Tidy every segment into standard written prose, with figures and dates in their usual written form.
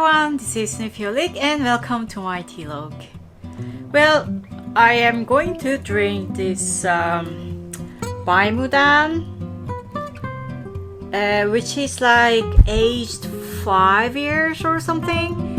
everyone, this is Snoopyholic and welcome to my Tealog. Well, I am going to drink this Baimudan, which is like aged 5 years or something.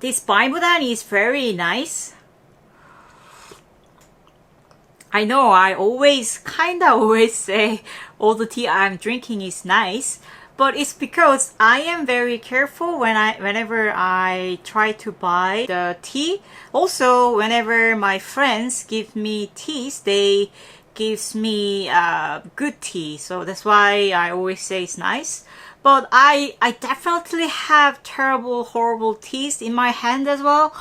This Baimudan is very nice. I know I always say all the tea I'm drinking is nice, but it's because I am very careful whenever I try to buy the tea. Also, whenever my friends give me teas, they gives me good tea, so that's why I always say it's nice. But I definitely have terrible, horrible teas in my hand as well.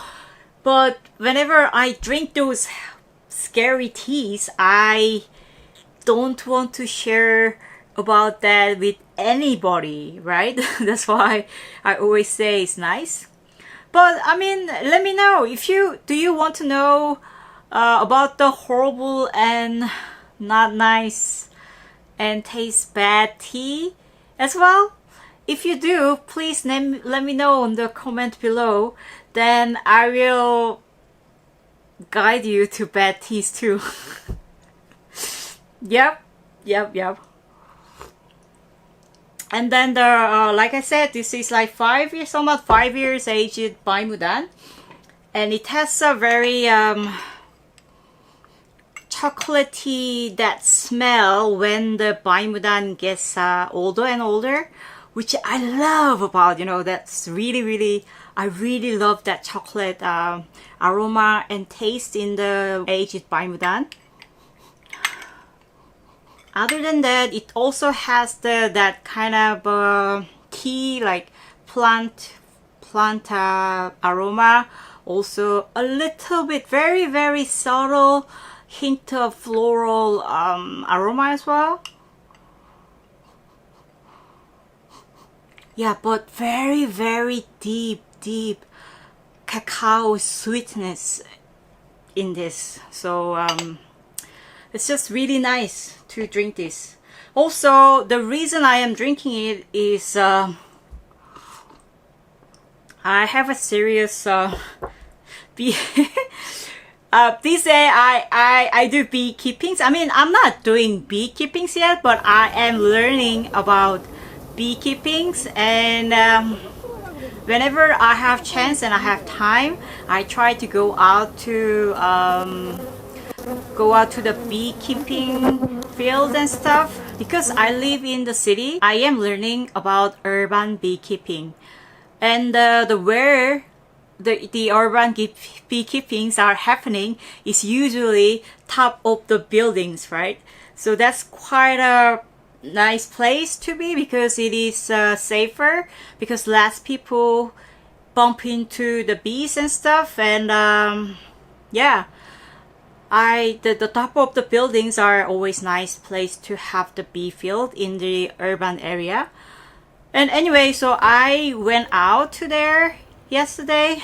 But whenever I drink those scary teas, I don't want to share about that with anybody, right? That's why I always say it's nice. But I mean, let me know if do you want to know about the horrible and not nice and taste bad tea as well? If you do, please let me know in the comment below. Then I will guide you to bad teas too. Yep. And then like I said, this is like 5 years, almost 5 years aged Baimudan, and it has a very chocolatey that smell when the Baimudan gets older and older, which I love about, that's really, I really love that chocolate aroma and taste in the aged Baimudan. Other than that, it also has that kind of tea, like plant aroma. Also a little bit, very subtle hint of floral aroma as well. Yeah, but very deep cacao sweetness in this. So it's just really nice to drink this. Also, the reason I am drinking it is I have a serious bee. These days I do beekeepings. I mean, I'm not doing beekeepings yet, but I am learning about beekeepings, and whenever I have chance and I have time, I try to go out to the beekeeping fields and stuff. Because I live in the city, I am learning about urban beekeeping, and where the urban beekeepings are happening is usually top of the buildings, right? So that's quite a nice place to be, because it is safer, because less people bump into the bees and stuff. And yeah, the top of the buildings are always nice place to have the bee field in the urban area. And anyway, so I went out to there yesterday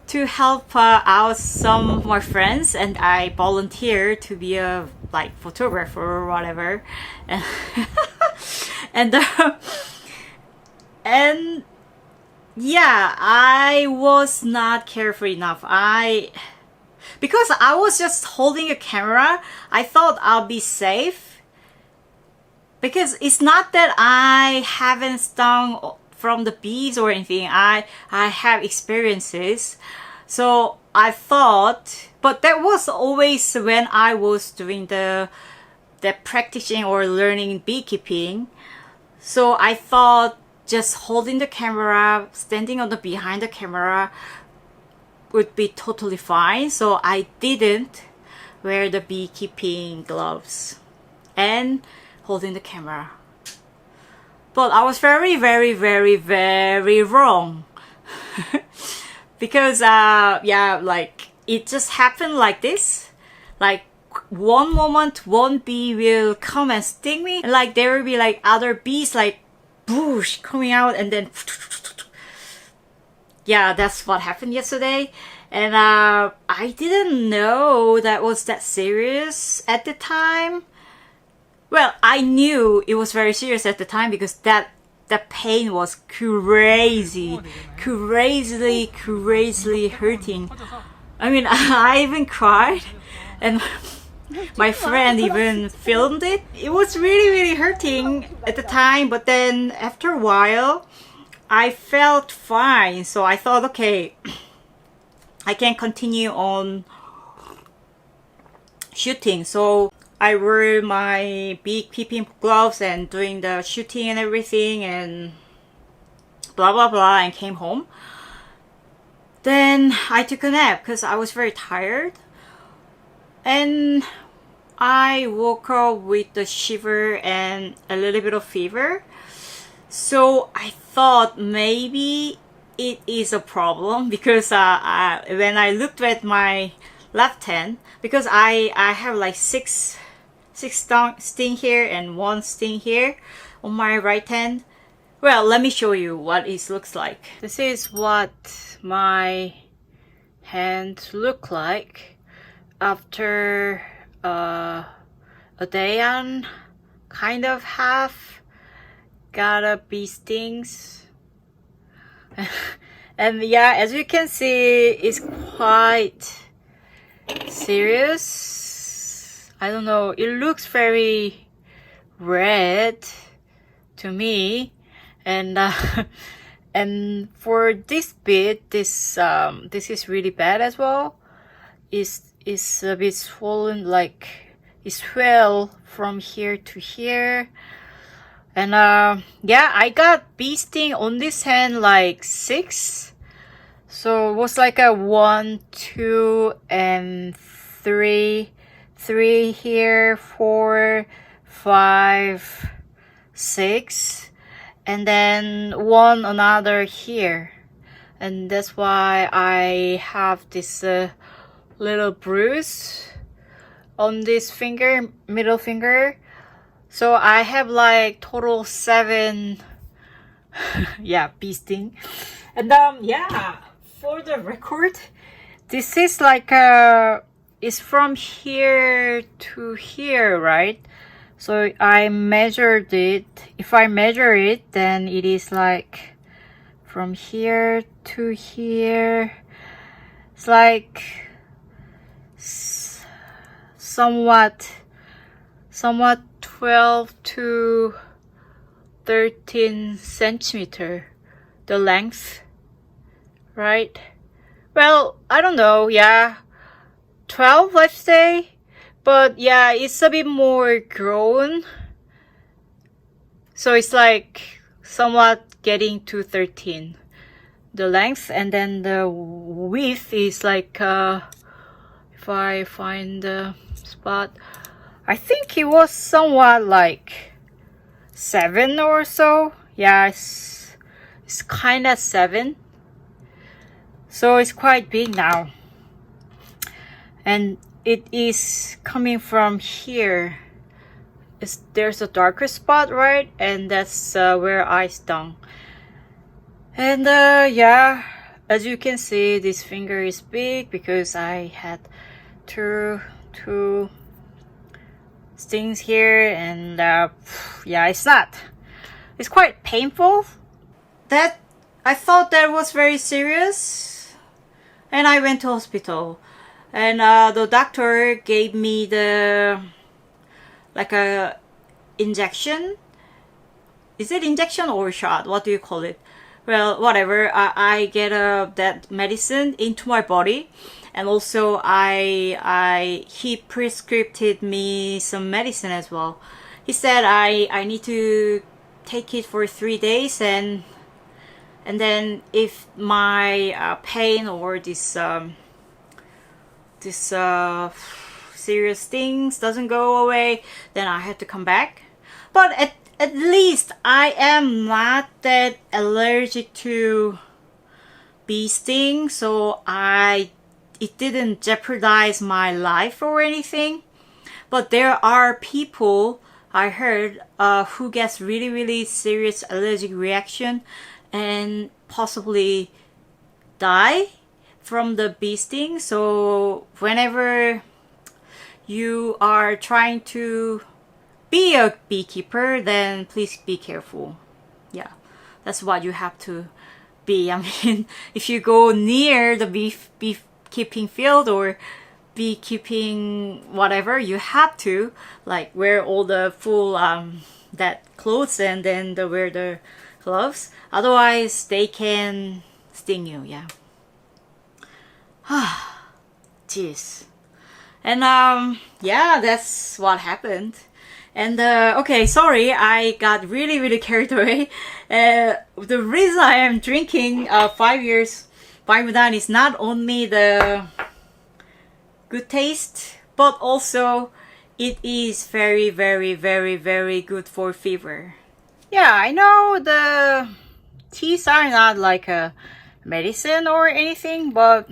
to help out some of my friends, and I volunteered to be a photographer or whatever. And yeah, I was not careful enough. Because I was just holding a camera, I thought I'll be safe, because it's not that I haven't stung from the bees or anything. I have experiences, so I thought, but that was always when I was doing the practicing or learning beekeeping. So I thought just holding the camera, standing on behind the camera would be totally fine. So I didn't wear the beekeeping gloves and holding the camera. But I was very wrong. Because yeah, like it just happened like this. Like one moment one bee will come and sting me, and like there will be like other bees like boosh coming out, and then yeah, that's what happened yesterday. And I didn't know that was that serious at the time. Well, I knew it was very serious at the time because that pain was crazily hurting. I mean, I even cried, and my friend even filmed it. It was really hurting at the time, but then after a while, I felt fine. So I thought, okay, I can continue on shooting. So I wore my big PP gloves and doing the shooting and everything and blah blah blah and came home. Then I took a nap because I was very tired. And I woke up with the shiver and a little bit of fever. So I thought maybe it is a problem because when I looked at my left hand, because I have like six sting here and one sting here on my right hand. Well, let me show you what it looks like. This is what my hand look like after a day and kind of half got a bee stings. And yeah, as you can see, it's quite serious. I don't know, it looks very red to me. And and for this bit, this is really bad as well. It's a bit swollen, like it swell from here to here. And yeah, I got bee sting on this hand like 6. So it was like a 1, 2, and 3 here, 4, 5, 6, and then one another here. And that's why I have this little bruise on this finger, middle finger. So I have like total 7 yeah, bee sting. And yeah, for the record, this is like it's from here to here, right? So I measured it. If I measure it, then it is like from here to here. It's like somewhat 12 to 13 centimeter, the length, right? Well, I don't know, yeah, 12, let's say. But yeah, it's a bit more grown. So it's like somewhat getting to 13, the length. And then the width is like, if I find the spot, I think it was somewhat like 7 or so. Yeah, it's kind of 7. So it's quite big now. And it is coming from here. There's a darker spot, right? And that's where I stung. And yeah, as you can see, this finger is big because I had two stings here. And yeah, it's quite painful. That I thought that was very serious, and I went to hospital. And the doctor gave me the like a injection. Is it injection or shot? What do you call it? Well, whatever. I get that medicine into my body, and also he prescribed me some medicine as well. He said I need to take it for 3 days, and then if my pain or this serious things doesn't go away, then I have to come back. But at least I am not that allergic to bee sting, so it didn't jeopardize my life or anything. But there are people I heard who gets really serious allergic reaction and possibly die from the bee sting. So whenever you are trying to be a beekeeper, then please be careful. Yeah, that's what you have to be. I mean, if you go near the beekeeping field or beekeeping whatever, you have to like wear all the full that clothes and then wear the gloves. Otherwise, they can sting you. Yeah. Jeez. And yeah, that's what happened. And okay, sorry, I got really carried away. The reason I am drinking 5 years Baimudan is not only the good taste, but also it is very good for fever. Yeah, I know the teas are not like a medicine or anything, but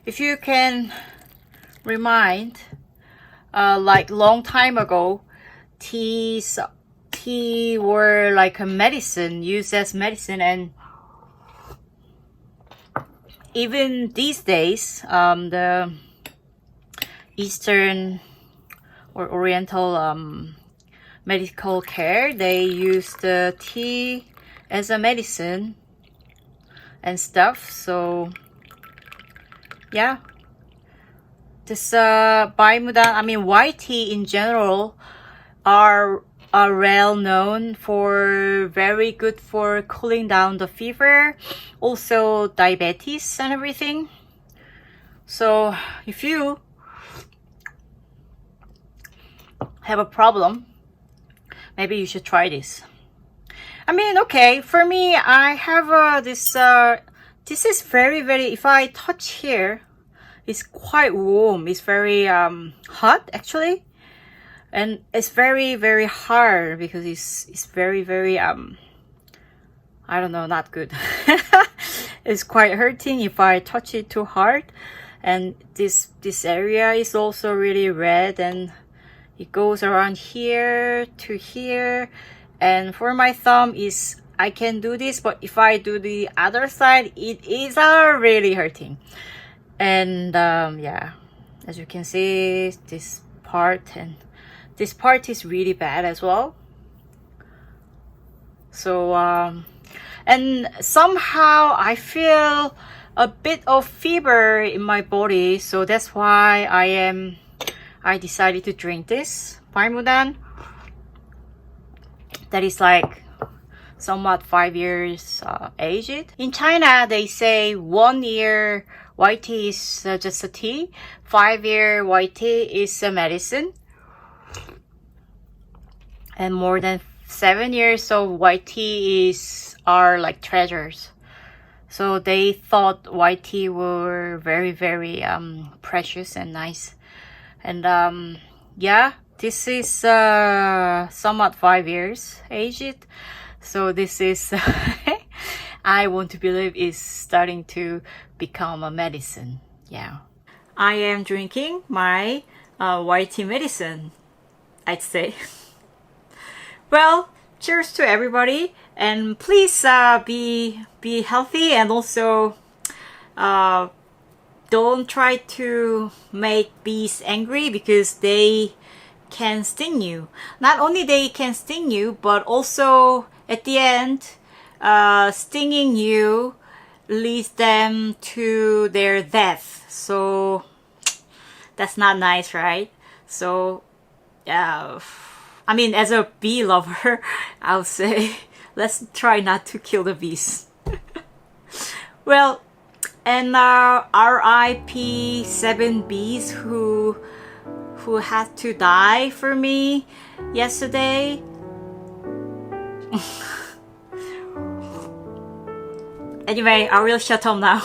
if you can remind, like long time ago, tea were like a medicine, used as medicine, and even these days, the Eastern or Oriental medical care, they use the tea as a medicine and stuff. So yeah, this Baimudan, I mean white tea in general, are well known for very good for cooling down the fever, also diabetes and everything. So if you have a problem, maybe you should try this. I mean, okay, for me, I have this is very if I touch here, it's quite warm. It's very hot actually, and it's very hard because it's very I don't know, not good. It's quite hurting if I touch it too hard, and this area is also really red, and it goes around here to here. And for my thumb is, I can do this, but if I do the other side, it is really hurting. And yeah, as you can see, this part and this part is really bad as well. So and somehow I feel a bit of fever in my body, so that's why I decided to drink this Baimudan. That is like somewhat 5 years aged. In China, they say 1 year white tea is just a tea. 5 year white tea is a medicine. And more than 7 years of white tea are like treasures. So they thought white tea were very precious and nice. And yeah, this is somewhat 5 years aged. So this is I want to believe is starting to become a medicine. Yeah, I am drinking my white tea medicine, I'd say. Well, cheers to everybody, and please be healthy, and also don't try to make bees angry, because they can sting you. Not only they can sting you, but also at the end, stinging you leads them to their death. So that's not nice, right? So I mean, as a bee lover, I'll say let's try not to kill the bees. Well, and RIP 7 bees who had to die for me yesterday. Anyway, I will shut up now.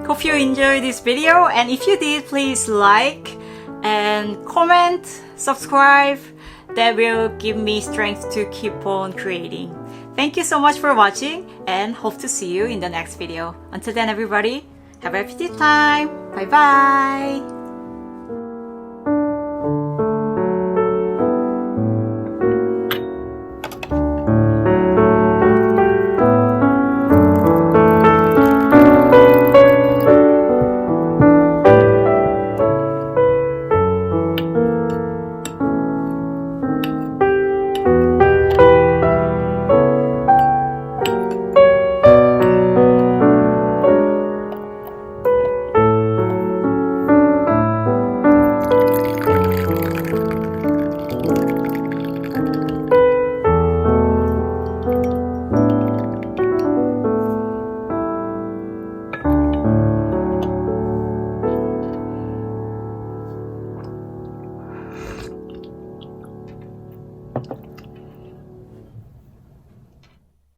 Hope you enjoyed this video, and if you did, please like and comment, subscribe. That will give me strength to keep on creating. Thank you so much for watching, and hope to see you in the next video. Until then, everybody, have a happy time. Bye bye.